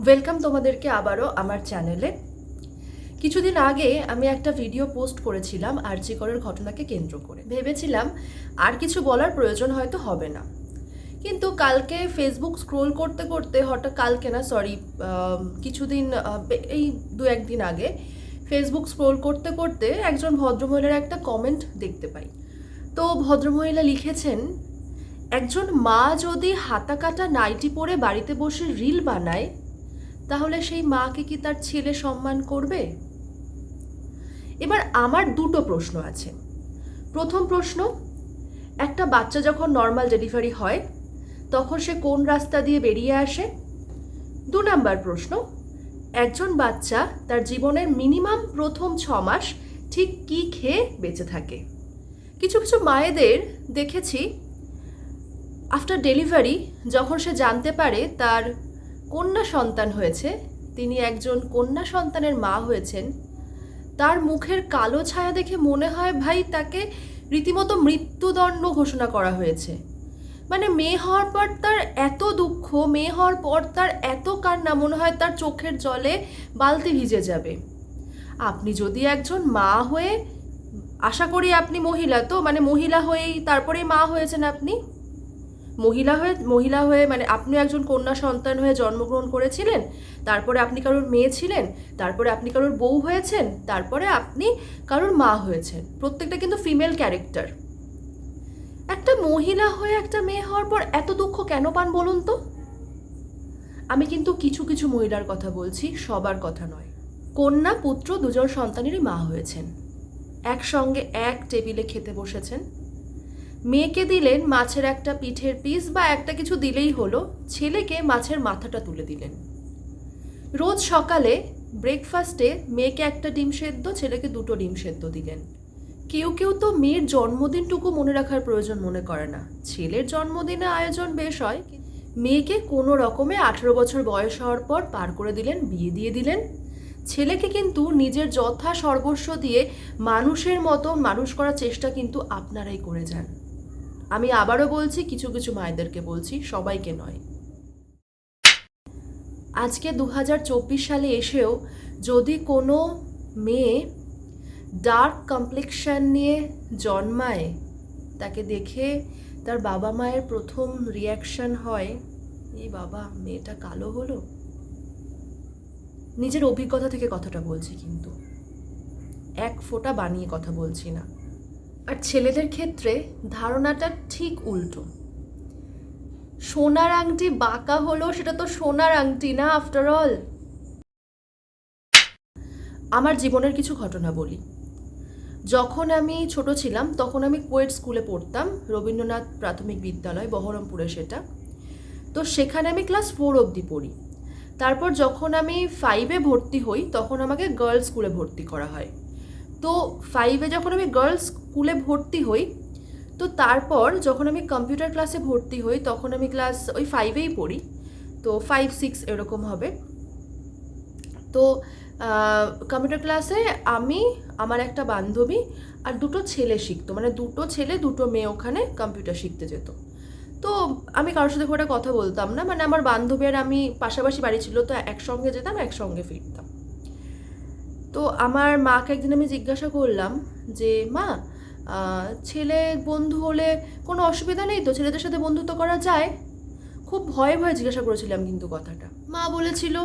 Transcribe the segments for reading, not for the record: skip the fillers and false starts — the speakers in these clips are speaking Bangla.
ওয়েলকাম তোমাদেরকে আবারও আমার চ্যানেলে। কিছুদিন আগে আমি একটা ভিডিও পোস্ট করেছিলাম আরজি করের ঘটনাকে কেন্দ্র করে। ভেবেছিলাম আর কিছু বলার প্রয়োজন হয়তো হবে না, কিন্তু কালকে ফেসবুক স্ক্রোল করতে করতে হঠাৎ কিছুদিন এই দু একদিন আগে ফেসবুক স্ক্রোল করতে করতে একজন ভদ্রমহিলার একটা কমেন্ট দেখতে পাই। তো ভদ্রমহিলা লিখেছেন, একজন মা যদি হাতা কাটা নাইটি পরে বাড়িতে বসে রিল বানায়, তাহলে সেই মাকে কি তার ছেলে সম্মান করবে? এবার আমার দুটো প্রশ্ন আছে। প্রথম প্রশ্ন, একটা বাচ্চা যখন নর্মাল ডেলিভারি হয় তখন সে কোন রাস্তা দিয়ে বেরিয়ে আসে? 2 নাম্বার প্রশ্ন, একজন বাচ্চা তার জীবনের মিনিমাম প্রথম 6 মাস ঠিক কি খেয়ে বেঁচে থাকে? কিছু কিছু মায়েদের দেখেছি আফটার ডেলিভারি যখন সে জানতে পারে তার কন্যা সন্তান হয়েছে, তিনি একজন কন্যা সন্তানের মা হয়েছেন, তার মুখের কালো ছায়া দেখে মনে হয় ভাই তাকে রীতিমতো মৃত্যুদণ্ড ঘোষণা করা হয়েছে। মানে মেয়ে হওয়ার পর তার এত দুঃখ, মেয়ে হওয়ার পর তার এত কান্না, মনে হয় তার চোখের জলে বালতি ভিজে যাবে। আপনি যদি একজন মা হয়ে, আশা করি আপনি মহিলা, তো মানে মহিলা হয়েই তারপরেই মা হয়েছেন, আপনি মহিলা হয়ে মানে আপনি একজন কন্যা সন্তান হয়ে জন্মগ্রহণ করেছিলেন, তারপরে আপনি কারোর মেয়ে ছিলেন, তারপরে আপনি কারোর বউ হয়েছেন, তারপরে আপনি কারোর মা হয়েছেন। প্রত্যেকটা কিন্তু ফিমেল ক্যারেক্টার। একটা মহিলা হয়ে একটা মেয়ে হওয়ার পর এত দুঃখ কেন পান বলুন তো? আমি কিন্তু কিছু কিছু মহিলার কথা বলছি, সবার কথা নয়। কন্যা পুত্র দুজন সন্তানেরই মা হয়েছেন, একসঙ্গে এক টেবিলে খেতে বসেছেন, মেয়েকে দিলেন মাছের একটা পিঠের পিস বা একটা কিছু দিলেই হলো, ছেলেকে মাছের মাথাটা তুলে দিলেন। রোজ সকালে ব্রেকফাস্টে মেয়েকে একটা ডিম সেদ্ধ, ছেলেকে 2টো ডিম সেদ্ধ দিলেন। কেউ কেউ তো মেয়ের জন্মদিনটুকু মনে রাখার প্রয়োজন মনে করে না। ছেলের জন্মদিনে আয়োজন বেশ হয়, মেয়েকে কোনো রকমে 18 বছর বয়স হওয়ার পর পার করে দিলেন, বিয়ে দিয়ে দিলেন। ছেলেকে কিন্তু নিজের যথা সর্বস্ব দিয়ে মানুষের মতো মানুষ করার চেষ্টা কিন্তু আপনারাই করে যান। আমি আবারও বলছি, কিছু কিছু মায়েদেরকে বলছি, সবাইকে নয়। আজকে 2024 সালে এসেও যদি কোনো মেয়ে ডার্ক কমপ্লেক্সন নিয়ে জন্মায়, তাকে দেখে তার বাবা মায়ের প্রথম রিয়াকশন হয়, এই বাবা মেয়েটা কালো হলো। নিজের অভিজ্ঞতা থেকে কথাটা বলছি, কিন্তু এক ফোঁটা বানিয়ে কথা বলছি না। আর ছেলেদের ক্ষেত্রে ধারণাটা ঠিক উল্টো। সোনার আংটি বাঁকা হলো, সেটা তো সোনার আংটি না আফটার অল। আমার জীবনের কিছু ঘটনা বলি। যখন আমি ছোট ছিলাম তখন আমি কোয়েট স্কুলে পড়তাম, রবীন্দ্রনাথ প্রাথমিক বিদ্যালয়, বহরমপুরে সেটা। তো সেখানে আমি ক্লাস 4 অবধি পড়ি। তারপর যখন আমি 5-এ ভর্তি হই তখন আমাকে গার্লস স্কুলে ভর্তি করা হয়। তো 5-এ যখন আমি গার্লস স্কুলে ভর্তি হই, তো তারপর যখন আমি কম্পিউটার ক্লাসে ভর্তি হই তখন আমি ক্লাস ওই 5-এই পড়ি, তো 5-6 এরকম হবে। তো কম্পিউটার ক্লাসে আমি, আমার একটা বান্ধবী আর 2টো ছেলে শিখতো, মানে 2টো ছেলে 2টো মেয়ে ওখানে কম্পিউটার শিখতে যেত। তো আমি কারোর সাথে খুব একটা কথা বলতাম না, মানে আমার বান্ধবী আর আমি পাশাপাশি বাড়ি ছিল, তো একসঙ্গে যেতাম, একসঙ্গে ফিরতাম। তো আমার মাকে একদিন আমি জিজ্ঞাসা করলাম যে, মা, ছেলে বন্ধু হলে কোনো অসুবিধা নেই তো, ছেলেদের সাথে বন্ধুত্ব করা যায়? খুব ভয়ে ভয়ে জিজ্ঞাসা করেছিলাম কিন্তু কথাটা। মা বলেছিল,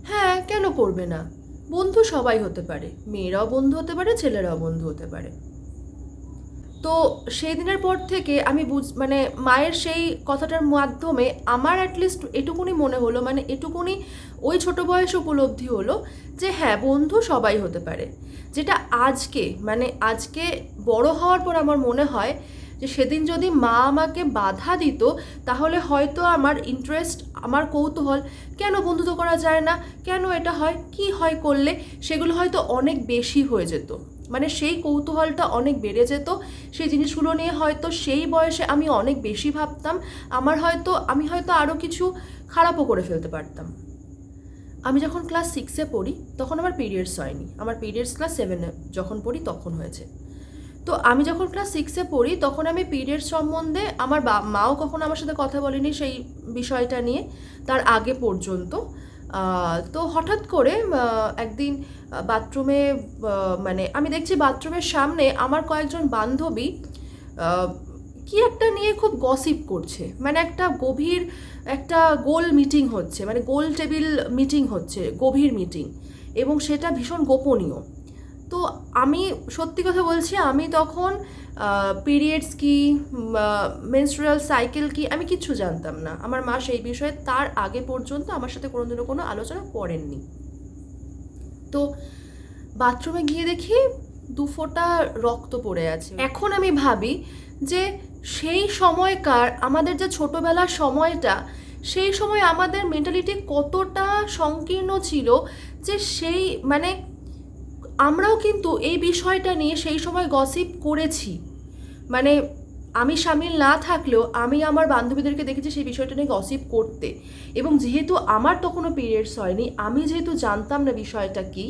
হ্যাঁ কেন করবে না, বন্ধু সবাই হতে পারে, মেয়েরাও বন্ধু হতে পারে, ছেলেরাও বন্ধু হতে পারে। তো সেই দিনের পর থেকে আমি মানে মায়ের সেই কথাটার মাধ্যমে আমার অ্যাটলিস্ট এটুকুনি মনে হলো, মানে এটুকুনি ওই ছোট বয়সে উপলব্ধি হলো যে হ্যাঁ, বন্ধু সবাই হতে পারে। যেটা আজকে বড় হওয়ার পর আমার মনে হয় যে সেদিন যদি মা আমাকে বাধা দিত, তাহলে হয়তো আমার ইন্টারেস্ট, আমার কৌতূহল, কেন বন্ধুত্ব করা যায় না, কেন এটা হয়, কি হয় করলে, সেগুলো হয়তো অনেক বেশি হয়ে যেত। মানে সেই কৌতূহলটা অনেক বেড়ে যেত, সেই জিনিসগুলো নিয়ে হয়তো সেই বয়সে আমি অনেক বেশি ভাবতাম, আমি হয়তো আরও কিছু খারাপও করে ফেলতে পারতাম। আমি যখন ক্লাস 6-এ পড়ি তখন আমার পিরিয়ডস হয়নি, আমার পিরিয়ডস ক্লাস 7-এ যখন পড়ি তখন হয়েছে। তো আমি যখন ক্লাস 6-এ পড়ি তখন আমি পিরিয়ডস সম্বন্ধে, আমার মাও কখনো আমার সাথে কথা বলেনি সেই বিষয়টা নিয়ে তার আগে পর্যন্ত। তো হঠাৎ করে একদিন বাথরুমে মানে আমি দেখছি বাথরুমের সামনে আমার কয়েকজন বান্ধবী কি একটা নিয়ে খুব গসিপ করছে, মানে একটা গভীর একটা গোল মিটিং হচ্ছে, মানে গোল টেবিল মিটিং হচ্ছে, গভীর মিটিং, এবং সেটা ভীষণ গোপনীয়। তো আমি সত্যি কথা বলছি, আমি তখন পিরিয়ডস কি, মেনস্ট্রুয়াল সাইকেল কি, আমি কিচ্ছু জানতাম না। আমার মা সেই বিষয়ে তার আগে পর্যন্ত আমার সাথে কোনোদিনও কোনো আলোচনা করেননি। তো বাথরুমে গিয়ে দেখি 2 ফোঁটা রক্ত পড়ে আছে। এখন আমি ভাবি যে সেই সময়কার আমাদের যে ছোটোবেলার সময়টা, সেই সময় আমাদের মেন্টালিটি কতটা সংকীর্ণ ছিল যে সেই মানে আমরাও কিন্তু এই বিষয়টা নিয়ে সেই সময় গসিপ করেছি। মানে আমি সামিল না থাকলেও আমি আমার বান্ধবীদেরকে দেখেছি সেই বিষয়টা নিয়ে গসিপ করতে, এবং যেহেতু আমার তখনও পিরিয়ডস হয়নি, আমি যেহেতু জানতাম না বিষয়টা কী,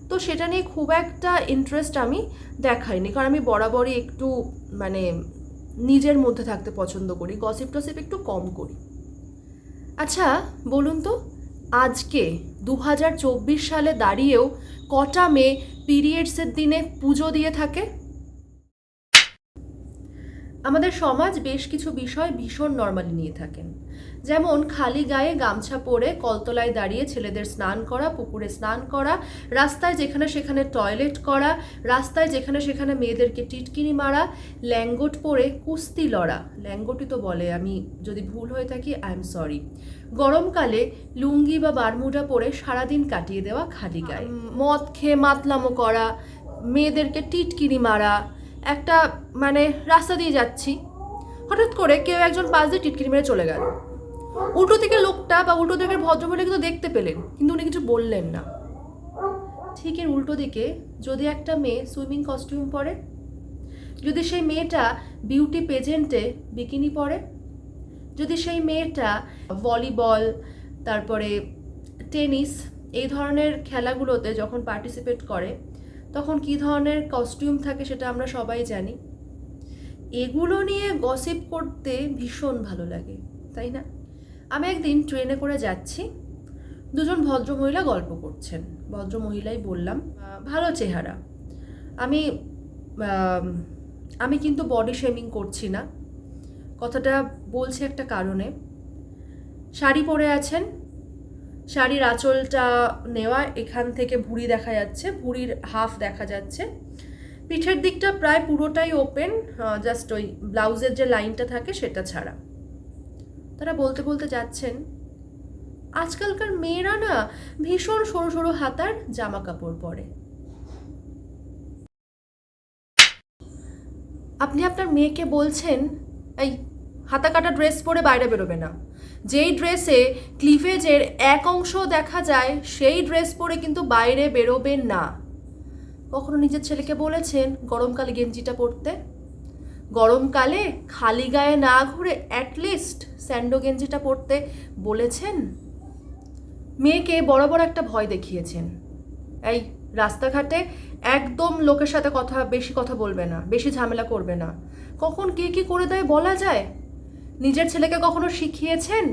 তো সেটা নিয়ে খুব একটা ইন্টারেস্ট আমি দেখাইনি, কারণ আমি বরাবরই একটু মানে নিজের মধ্যে থাকতে পছন্দ করি, গসিপ টসিপ একটু কম করি। আচ্ছা বলুন তো, আজকে 2024 সালে দাঁড়িয়েও কটা মেয়ে পিরিয়ডসের দিনে পুজো দিয়ে থাকে? আমাদের সমাজ বেশ কিছু বিষয় ভীষণ নর্মালি নিয়ে থাকেন, যেমন খালি গায়ে গামছা পরে কলতলায় দাঁড়িয়ে ছেলেদের স্নান করা, পুকুরে স্নান করা, রাস্তায় যেখানে সেখানে টয়লেট করা, রাস্তায় যেখানে সেখানে মেয়েদেরকে টিটকিনি মারা, ল্যাঙ্গট পরে কুস্তি লড়া, ল্যাঙ্গটই তো বলে, আমি যদি ভুল হয়ে থাকি আই এম সরি, গরমকালে লুঙ্গি বা বারমুডা পরে সারাদিন কাটিয়ে দেওয়া খালি গায়ে, মদ খেয়ে মাতলামো করা, মেয়েদেরকে টিটকিনি মারা। একটা মানে রাস্তা দিয়ে যাচ্ছি, হঠাৎ করে কেউ একজন পাশ দিয়ে টিটকিরি মেরে চলে গেল, উল্টো দিকে লোকটা বা উল্টো দিকের ভদ্রমহিলা কিন্তু দেখতে পেলেন, কিন্তু উনি কিছু বললেন না। ঠিক এর উল্টো দিকে যদি একটা মেয়ে সুইমিং কস্টিউম পরে, যদি সেই মেয়েটা বিউটি পেজেন্টে বিকিনি পরে, যদি সেই মেয়েটা ভলিবল, তারপরে টেনিস, এই ধরনের খেলাগুলোতে যখন পার্টিসিপেট করে, তখন কী ধরনের কস্টিউম থাকে সেটা আমরা সবাই জানি। এগুলো নিয়ে গসিপ করতে ভীষণ ভালো লাগে, তাই না? আমি একদিন ট্রেনে করে যাচ্ছি, দুজন ভদ্রমহিলা গল্প করছেন। ভদ্রমহিলাই বললাম, ভালো চেহারা। আমি আমি কিন্তু বডি শেমিং করছি না, কথাটা বলছি একটা কারণে। শাড়ি পরে আছেন, শাড়ির আঁচলটা নেওয়া, এখান থেকে ভুঁড়ি দেখা যাচ্ছে, ভুঁড়ির হাফ দেখা যাচ্ছে, পিঠের দিকটা প্রায় পুরোটাই ওপেন, জাস্ট ওই ব্লাউজের যে লাইনটা থাকে সেটা ছাড়া। তারা বলতে বলতে যাচ্ছেন, আজকালকার মেয়েরা না ভীষণ সরু সরু হাতার জামা কাপড় পরে। আপনি আপনার মেয়েকে বলছেন এই হাতা কাটা ড্রেস পরে বাইরে বেরোবে না, যেই ড্রেসে ক্লিভেজের এক অংশ দেখা যায় সেই ড্রেস পরে কিন্তু বাইরে বেরোবে না। কখনো নিজের ছেলেকে বলেছেন গরমকালে গেঞ্জিটা পরতে? গরমকালে খালি গায়ে না ঘুরে অ্যাটলিস্ট স্যান্ডো গেঞ্জিটা পরতে বলেছেন? মেয়েকে বড় বড় একটা ভয় দেখিয়েছেন, এই রাস্তাঘাটে একদম লোকের সাথে বেশি কথা বলবে না, বেশি ঝামেলা করবে না। কখন কে কী করে দেয় বলা যায়? নিজের ছেলেকে কখনো শিখিয়েছেন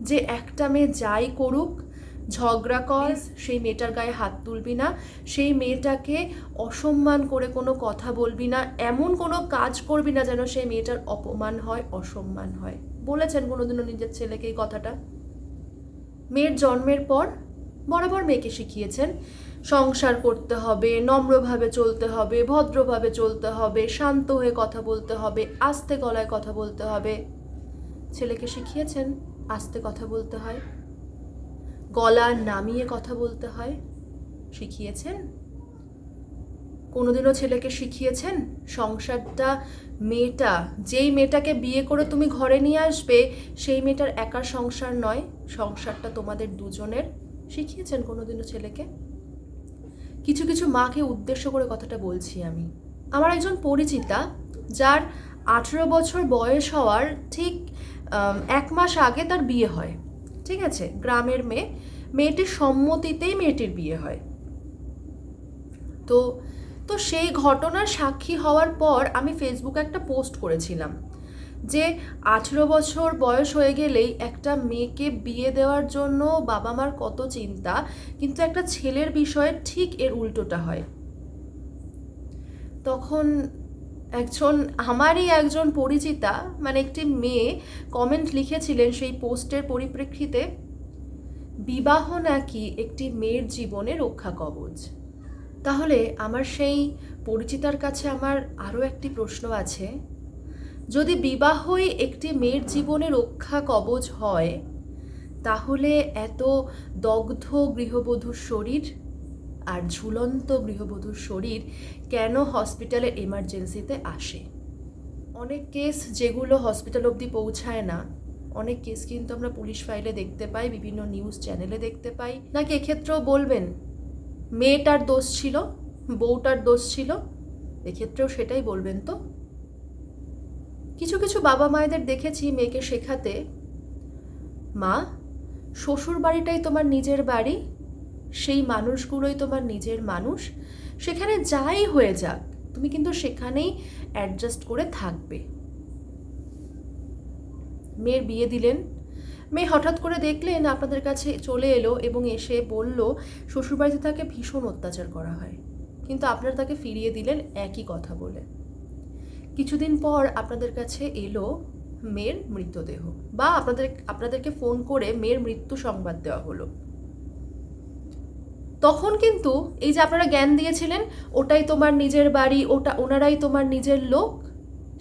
যে একটা মেয়ে যাই করুক, ঝগড়া কর, সেই মেয়েটার গায়ে হাত তুলবি না, সেই মেয়েটাকে অসম্মান করে কোনো কথা বলবি না, এমন কোনো কাজ করবি না যেন সেই মেয়েটার অপমান হয়, অসম্মান হয়? বলেছেন কোনোদিনও নিজের ছেলেকে এই কথাটা? মেয়ের জন্মের পর বরাবর মেয়েকে শিখিয়েছেন সংসার করতে হবে, নম্রভাবে চলতে হবে, ভদ্রভাবে চলতে হবে, শান্ত হয়ে কথা বলতে হবে, আস্তে গলায় কথা বলতে হবে। ছেলেকে শিখিয়েছেন আস্তে কথা বলতে হয়, গলা নামিয়ে কথা বলতে হয়? শিখিয়েছেন? কোনোদিনও ছেলেকে শিখিয়েছেন সংসারটা, মেয়েটা, যেই মেয়েটাকে বিয়ে করে তুমি ঘরে নিয়ে আসবে সেই মেয়েটার একার সংসার নয়, সংসারটা তোমাদের দুজনের? শিখিয়েছেন কোনোদিনও ছেলেকে? কিছু কিছু মাকে উদ্দেশ্য করে কথাটা বলছি আমি। আমার একজন পরিচিতা, যার 18 বছর বয়স হওয়ার ঠিক 1 মাস আগে তার বিয়ে হয়, ঠিক আছে? গ্রামের মেয়ে, মেয়েটির সম্মতিতেই মেয়েটির বিয়ে হয়। তো সেই ঘটনার সাক্ষী হওয়ার পর আমি ফেসবুকে একটা পোস্ট করেছিলাম যে 18 বছর বয়স হয়ে গেলেই একটা মেয়েকে বিয়ে দেওয়ার জন্য বাবা মার কত চিন্তা, কিন্তু একটা ছেলের বিষয়ে ঠিক এর উল্টোটা হয়। তখন আমারই একজন পরিচিতা, মানে একটি মেয়ে কমেন্ট লিখেছিলেন সেই পোস্টের পরিপ্রেক্ষিতে, বিবাহ নাকি একটি মেয়ের জীবনে রক্ষা কবচ। তাহলে আমার সেই পরিচিতার কাছে আমার আরও একটি প্রশ্ন আছে, যদি বিবাহই একটি মেয়ের জীবনে রক্ষা কবচ হয়, তাহলে এত দগ্ধ গৃহবধূর শরীর আর ঝুলন্ত গৃহবধূর শরীর কেন হসপিটালে এমার্জেন্সিতে আসে? অনেক কেস যেগুলো হসপিটাল অবধি পৌঁছায় না, অনেক কেস কিন্তু আমরা পুলিশ ফাইলে দেখতে পাই, বিভিন্ন নিউজ চ্যানেলে দেখতে পাই। নাকি এক্ষেত্রেও বলবেন মেয়েটার দোষ ছিল, বউটার দোষ ছিল? এক্ষেত্রেও সেটাই বলবেন তো? কিছু কিছু বাবা মায়েদের দেখেছি মেয়েকে শেখাতে, মা, শ্বশুর বাড়িটাই তোমার নিজের বাড়ি, সেই মানুষগুলোই তোমার নিজের মানুষ, সেখানে যাই হয়ে যাক তুমি কিন্তু সেখানেই অ্যাডজাস্ট করে থাকবে। মেয়ের বিয়ে দিলেন, মেয়ে হঠাৎ করে দেখলেন আপনাদের কাছে চলে এলো এবং এসে বলল শ্বশুরবাড়িতে তাকে ভীষণ অত্যাচার করা হয়, কিন্তু আপনারা তাকে ফিরিয়ে দিলেন একই কথা বলে। কিছুদিন পর আপনাদের কাছে এলো মেয়ের মৃতদেহ, বা আপনাদেরকে ফোন করে মেয়ের মৃত্যু সংবাদ দেওয়া হলো। তখন কিন্তু এই যে আপনারা জ্ঞান দিয়েছিলেন ওটাই তোমার নিজের বাড়ি, ওনারাই তোমার নিজের লোক,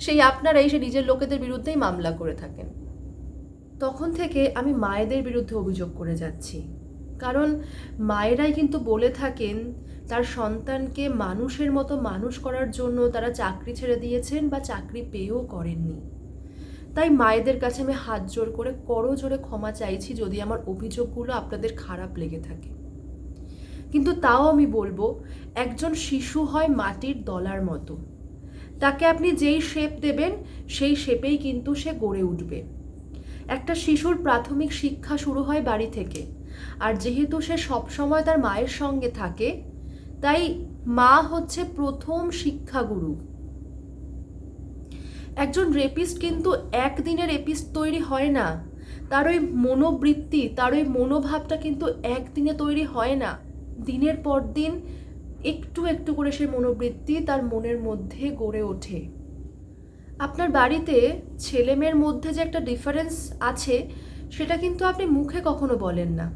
সেই আপনারাই সেই নিজের লোকেদের বিরুদ্ধেই মামলা করে থাকেন। তখন থেকে আমি মায়েদের বিরুদ্ধে অভিযোগ করে যাচ্ছি, কারণ মায়েরাই কিন্তু বলে থাকেন তার সন্তানকে মানুষের মতো মানুষ করার জন্য তারা চাকরি ছেড়ে দিয়েছেন বা চাকরি পেয়েও করেননি। তাই মায়েদের কাছে আমি হাত জোর করে করজোড়ে ক্ষমা চাইছি যদি আমার অভিযোগগুলো আপনাদের খারাপ লেগে থাকে। কিন্তু তাও আমি বলবো, একজন শিশু হয় মাটির দলার মতো, তাকে আপনি যেই শেপ দেবেন সেই শেপেই কিন্তু সে গড়ে উঠবে। একটা শিশুর প্রাথমিক শিক্ষা শুরু হয় বাড়ি থেকে, আর যেহেতু সে সবসময় তার মায়ের সঙ্গে থাকে, তাই মা হচ্ছে প্রথম শিক্ষাগুরু। একজন রেপিস্ট কিন্তু একদিনের রেপিস্ট তৈরি হয় না, তার ওই মনোবৃত্তি, তার ওই মনোভাবটা কিন্তু একদিনে তৈরি হয় না। দিনের পর দিন একটু একটু করে সেই মনোবৃত্তি তার মনের মধ্যে গড়ে ওঠে। আপনার বাড়িতে ছেলে মেয়ের মধ্যে যে একটা ডিফারেন্স আছে সেটা কিন্তু আপনি মুখে কখনো বলেন না,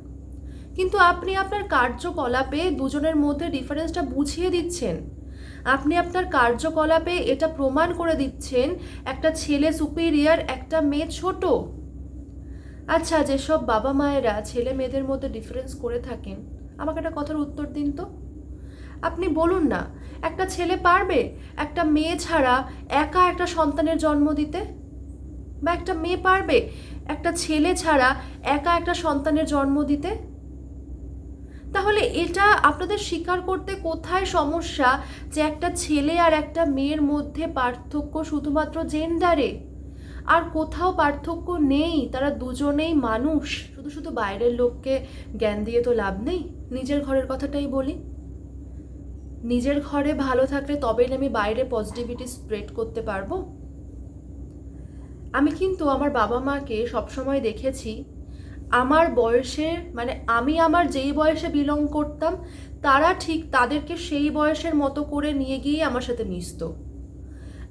কিন্তু আপনি আপনার কার্যকলাপে দুজনের মধ্যে ডিফারেন্সটা বুঝিয়ে দিচ্ছেন। আপনি আপনার কার্যকলাপে এটা প্রমাণ করে দিচ্ছেন একটা ছেলে সুপিরিয়র, একটা মেয়ে ছোট। আচ্ছা, যেসব বাবা মায়েরা ছেলে মেয়েদের মধ্যে ডিফারেন্স করে থাকেন, আমাকে একটা কথার উত্তর দিন তো। আপনি বলুন না, একটা ছেলে পারবে একটা মেয়ে ছাড়া একা একটা সন্তানের জন্ম দিতে? বা একটা মেয়ে পারবে একটা ছেলে ছাড়া একা একটা সন্তানের জন্ম দিতে? তাহলে এটা আপনাদের স্বীকার করতে কোথায় সমস্যা যে একটা ছেলে আর একটা মেয়ের মধ্যে পার্থক্য শুধুমাত্র জেন্ডারে? আর কোথাও পার্থক্য নেই, তারা দুজনেই মানুষ। শুধু শুধু বাইরের লোককে জ্ঞান দিয়ে তো লাভ নেই, নিজের ঘরের কথাটাই বলি। নিজের ঘরে ভালো থাকলে তবেই আমি বাইরে পজিটিভিটি স্প্রেড করতে পারবো। আমি কিন্তু আমার বাবা মাকে সবসময় দেখেছি আমার বয়সে, মানে আমি আমার যেই বয়সে বিলং করতাম তারা ঠিক তাদেরকে সেই বয়সের মতো করে নিয়ে গিয়ে আমার সাথে মিশতো।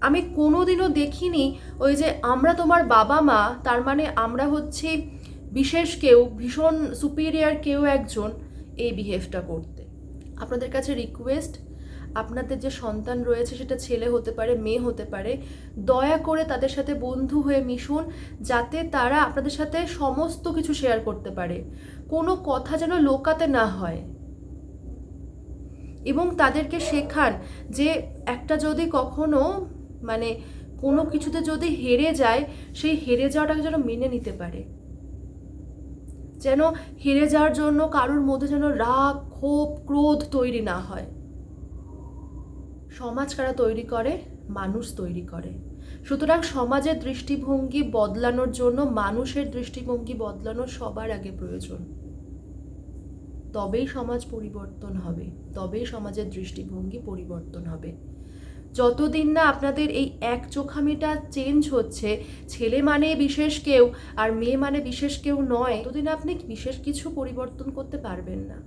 আমি কোনোদিনও দেখিনি ওই যে আমরা তোমার বাবা মা, তার মানে আমরা হচ্ছে বিশেষ কেউ, ভীষণ সুপিরিয়র কেউ একজন, এই বিহেভটা করতে। আপনাদের কাছে রিকোয়েস্ট, আপনাদের যে সন্তান রয়েছে সেটা ছেলে হতে পারে, মেয়ে হতে পারে, দয়া করে তাদের সাথে বন্ধু হয়ে মিশুন, যাতে তারা আপনাদের সাথে সমস্ত কিছু শেয়ার করতে পারে, কোনো কথা যেন লোকাতে না হয়। এবং তাদেরকে শেখান যে একটা যদি কখনো মানে কোনো কিছুতে যদি হেরে যায়, সেই হেরে যাওয়াটাকে যেন মেনে নিতে পারে, যেন হেরে যাওয়ার জন্য কারোর মধ্যে যেন রাগ, ক্ষোভ, ক্রোধ তৈরি না হয়। সমাজ কারা তৈরি করে? মানুষ তৈরি করে। সুতরাং সমাজের দৃষ্টিভঙ্গি বদলানোর জন্য মানুষের দৃষ্টিভঙ্গি বদলানো সবার আগে প্রয়োজন। তবেই সমাজ পরিবর্তন হবে, তবেই সমাজের দৃষ্টিভঙ্গি পরিবর্তন হবে। যতদিন না আপনাদের এই এক চোখামিটা চেঞ্জ হচ্ছে, ছেলে মানে বিশেষ কেউ আর মেয়ে মানে বিশেষ কেউ নয়, ততদিন আপনি বিশেষ কিছু পরিবর্তন করতে পারবেন না।